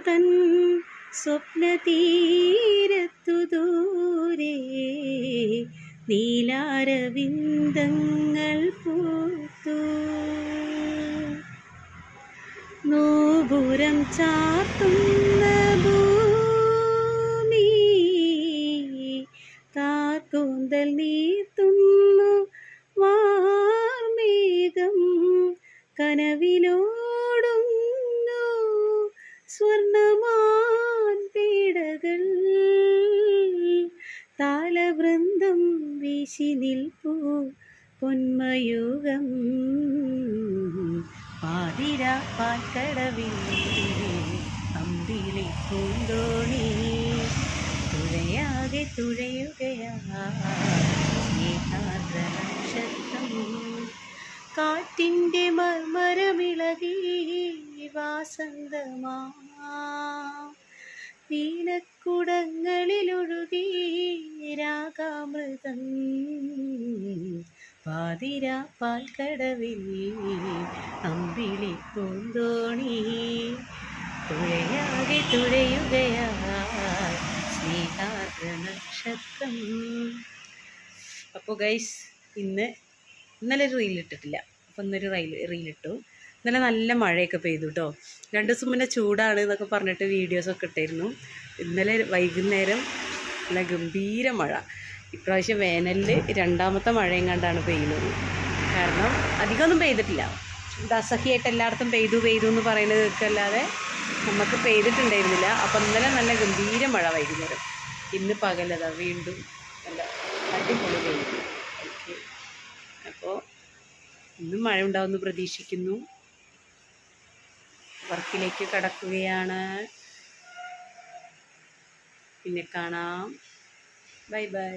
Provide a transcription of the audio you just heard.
തൻ സ്വപ്നതീരത്തു ദൂരെ നീലാരവിന്ദങ്ങൾ പൂത്തു. നൂപുരം ചാർത്തുന്ന ഭൂമി താർക്കൂന്തൽ നീർത്തുന്നു വാർമേഘം. കനവിലോടുന്നു സ്വർണമാൻ പേടകൾ. താലവൃന്ദം വീശി നിൽപ്പൂ പൊന്മയൂകം. പാതിര പാൽക്കടവിൽ അമ്പിളി പൂന്തോണി തുഴയാകെ തുഴയുകയാദ്രം. കാറ്റിൻ്റെ മർമരമിളകി വാസന്തമാ വീണക്കുടങ്ങളിലൊഴുകി രാഗാമൃതം. പാതിര പാൽക്കടവിൽ അമ്പിളി പൂന്തോണി തുഴയാകെ തുഴയുകയാദ്ര നക്ഷത്രം. അപ്പോൾ ഗൈസ് ഇന്നലെ ഒരു റീലിട്ടിട്ടില്ല, അപ്പോൾ ഇന്നൊരു റീലിട്ടു. ഇന്നലെ നല്ല മഴയൊക്കെ പെയ്തു കേട്ടോ. 2 ദിവസം മുന്നേ ചൂടാണ് എന്നൊക്കെ പറഞ്ഞിട്ട് വീഡിയോസൊക്കെ ഇട്ടായിരുന്നു. ഇന്നലെ വൈകുന്നേരം നല്ല ഗംഭീര മഴ. ഇപ്രാവശ്യം വേനലിൽ 2ാമത്തെ മഴയും കണ്ടാണ് പെയ്യുന്നത്. കാരണം അധികമൊന്നും പെയ്തിട്ടില്ല. ഇത് അസഹ്യമായിട്ട് എല്ലായിടത്തും പെയ്തു എന്ന് പറയുന്നത് കേൾക്കല്ലാതെ നമുക്ക് പെയ്തിട്ടുണ്ടായിരുന്നില്ല. അപ്പം ഇന്നലെ നല്ല ഗംഭീര മഴ വൈകുന്നേരം. ഇന്ന് പകലതാ വീണ്ടും നല്ല അടിപൊളി പെയ്തു. ഓക്കെ, അപ്പോൾ ഇന്നും മഴ ഉണ്ടാവുമെന്ന് പ്രതീക്ഷിക്കുന്നു. വർക്കിലേക്ക് കടക്കുകയാണ്. പിന്നെ കാണാം. Bye bye.